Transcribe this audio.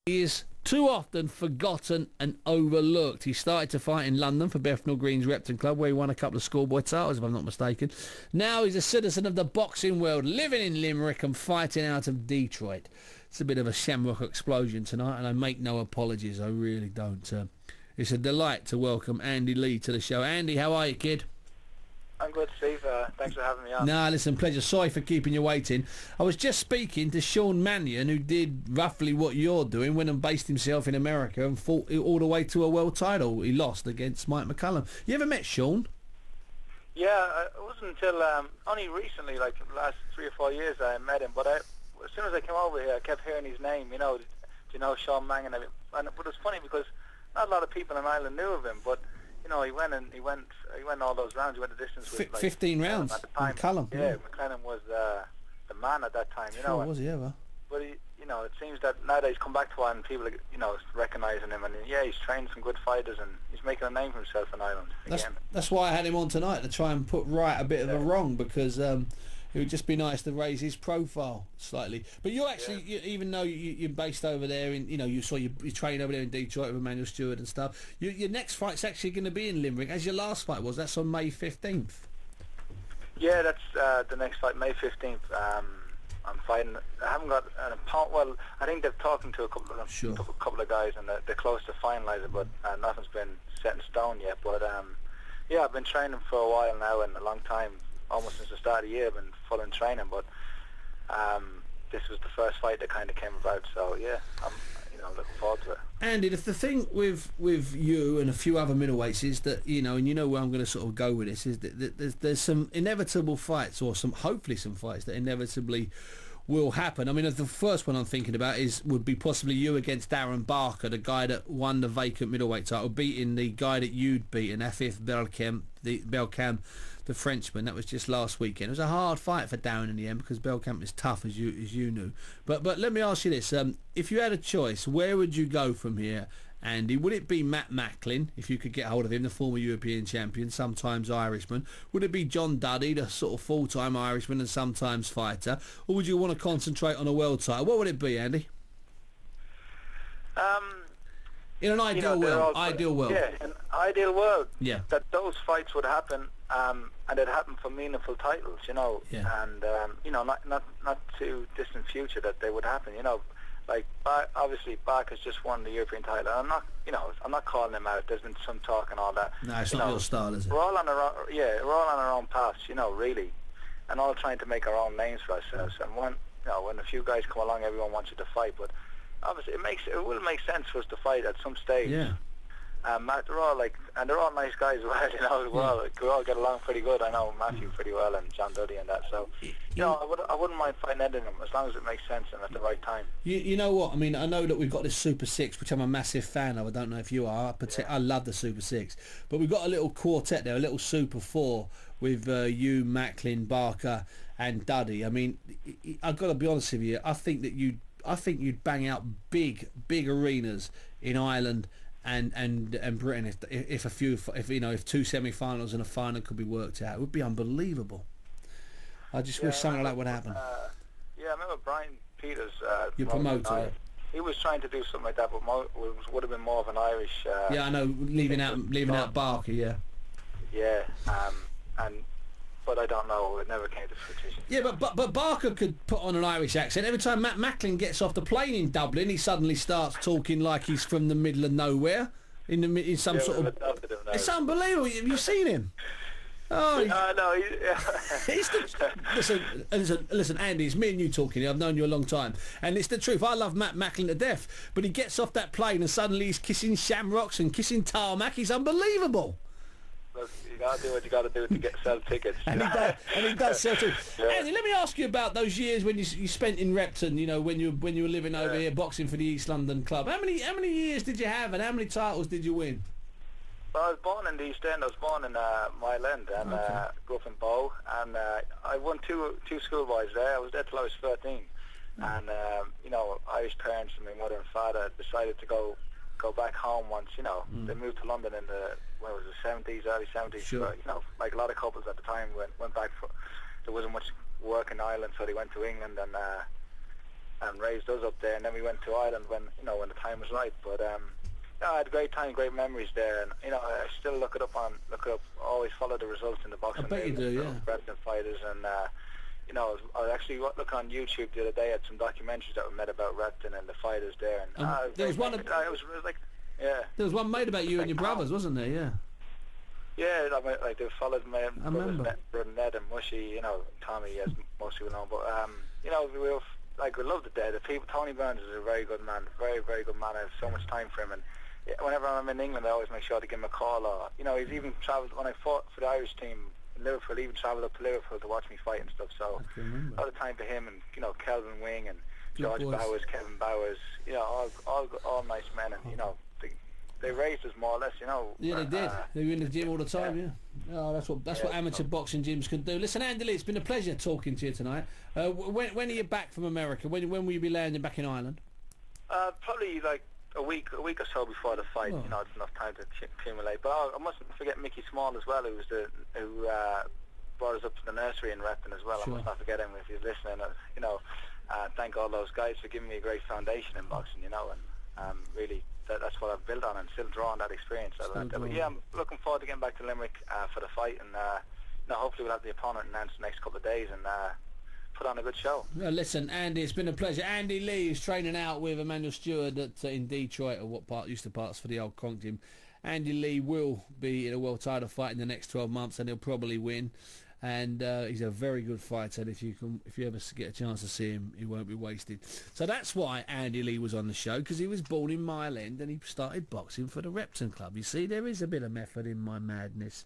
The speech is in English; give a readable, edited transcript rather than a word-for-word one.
He is too often forgotten and overlooked. He started to fight in London for Bethnal Green's Repton Club, where he won a couple of schoolboy titles, if I'm not mistaken. Now he's a citizen of the boxing world, living in Limerick and fighting out of Detroit. It's a bit of a shamrock explosion tonight, and I make no apologies. I really don't. It's a delight to welcome Andy Lee to the show. Andy, how are you, kid? I'm good, Steve. Thanks for having me on. Nah, listen, pleasure. Sorry for keeping you waiting. I was just speaking to Sean Mannion, who did roughly what you're doing, went and based himself in America and fought all the way to a world title. He lost against Mike McCallum. You ever met Sean? Yeah, it wasn't until only recently, like the last 3 or 4 years, I met him. But as soon as I came over here, I kept hearing his name. Do you know Sean Mannion? But it was funny because not a lot of people in Ireland knew of him, but. He went all those rounds. He went the distance with 15 rounds at the time. McCallum. Yeah, McCallum was the man at that time. Sure was he ever? But it seems that now that he's come back to Ireland, people are recognising him, and he's trained some good fighters, and he's making a name for himself in Ireland again. That's why I had him on tonight, to try and put right a bit of a wrong, because it would just be nice to raise his profile slightly. But you're actually, even though you're based over there, in you train over there in Detroit with Emmanuel Stewart and stuff. Your next fight's actually going to be in Limerick, as your last fight was. That's on May 15th. Yeah, that's the next fight, May 15th. I'm fighting. I haven't got an opponent. Well, I think they're talking to a couple of guys, and they're close to finalising, but nothing's been set in stone yet. But I've been training for a while now, and a long time. Almost since the start of the year, I've been full in training, but this was the first fight that kind of came about. So yeah, I'm looking forward to it. Andy, the thing with you and a few other middleweights is that and where I'm going to sort of go with this is that there's some inevitable fights, or hopefully some fights that inevitably will happen. I mean, the first one I'm thinking about would be possibly you against Darren Barker, the guy that won the vacant middleweight title, beating the guy that you'd beaten, Afif Belkam, the Frenchman. That was just last weekend. It was a hard fight for Darren in the end, because Belkamp is tough, as you knew. But let me ask you this: if you had a choice, where would you go from here, Andy? Would it be Matt Macklin, if you could get hold of him, the former European champion, sometimes Irishman? Would it be John Duddy, the sort of full-time Irishman and sometimes fighter? Or would you want to concentrate on a world title? What would it be, Andy? In an ideal world. Yeah, an ideal world. Yeah. That those fights would happen, and it happen for meaningful titles, Yeah. and not too distant future that they would happen, Like obviously, Barker's just won the European title. I'm not calling him out. There's been some talk and all that. No, it's not your style, is it? We're all on our own paths, really, and all trying to make our own names for ourselves. And when a few guys come along, everyone wants you to fight. But obviously, it will make sense for us to fight at some stage. Yeah. They're all nice guys, well, we all get along pretty good. I know Matthew pretty well, and John Duddy and that. So, I wouldn't mind fighting any of them as long as it makes sense and at the right time. You know what? I mean, I know that we've got this Super 6, which I'm a massive fan of. I don't know if you are. I love the Super 6. But we've got a little quartet there, a little Super 4 with you, Macklin, Barker and Duddy. I mean, I've got to be honest with you. I think you'd bang out big arenas in Ireland and Britain if two semi-finals and a final could be worked out. It would be unbelievable. I just wish something like that would happen. I remember Brian Peters, your promoter. He was trying to do something like that, but would have been more of an Irish. Yeah, I know, leaving out Barker. Yeah. Yeah, but I don't know. It never came to fruition. Yeah, but Barker could put on an Irish accent. Every time Matt Macklin gets off the plane in Dublin, he suddenly starts talking like he's from the middle of nowhere. In some sort of. It's unbelievable. Have you seen him? Oh, no. Listen, Andy, it's me and you talking here. I've known you a long time, and it's the truth. I love Matt Macklin to death, but he gets off that plane and suddenly he's kissing shamrocks and kissing tarmac. He's unbelievable. You gotta do what you gotta do to sell tickets. and he does sell too. Yeah. Andy, let me ask you about those years when you spent in Repton. When you were living over here boxing for the East London club. How many years did you have, and how many titles did you win? Well, I was born in the East End. I was born in Mile End, and grew up in Bow, and I won two schoolboys there. I was there till I was 13, and Irish parents and my mother and father decided to go back home once. They moved to London in the 70s, early 70s. Sure. But, like a lot of couples at the time went back there wasn't much work in Ireland, so they went to England, and and raised us up there, and then we went to Ireland when the time was right. But I had a great time, great memories there, and I still look it up. Always follow the results in the boxing. I bet you do, yeah. Wrestling fighters, and I was actually looking on YouTube the other day at some documentaries that were made about wrestling and the fighters there. And there was one. It was like, yeah. There was one made about you and your brothers, wasn't there? Yeah. Yeah, like they followed my brothers, brother Ned and Mushy, Tommy, as most people know. But we loved it there. The people. Tony Burns is a very good man, very very good man. I have so much time for him, and whenever I'm in England, I always make sure to give him a call. Or he's even travelled when I fought for the Irish team in Liverpool. He even travelled up to Liverpool to watch me fight and stuff. So a lot of time for him, and Kelvin Wing and George Bowers, Kevin Bowers. All nice men, and they raised us more or less, Yeah, they did. They were in the gym all the time, yeah. Oh, that's what amateur boxing gyms can do. Listen, Andy Lee, it's been a pleasure talking to you tonight. When are you back from America? When will you be landing back in Ireland? Probably like a week or so before the fight. Oh. It's enough time to accumulate. But I mustn't forget Mickey Small as well, who brought us up to the nursery in Repton as well. Sure. I must not forget him if he's listening. Thank all those guys for giving me a great foundation in boxing. And really. That's what I've built on and still draw on that experience. But yeah, I'm looking forward to getting back to Limerick for the fight, and hopefully we'll have the opponent announced the next couple of days and put on a good show. Well, listen, Andy, it's been a pleasure. Andy Lee is training out with Emmanuel Stewart in Detroit, or used to parts for the old Conk Gym. Andy Lee will be in a world title fight in the next 12 months, and he'll probably win. And he's a very good fighter, and if you ever get a chance to see him, he won't be wasted. So that's why Andy Lee was on the show, because he was born in Mile End and he started boxing for the Repton Club. You see, there is a bit of method in my madness.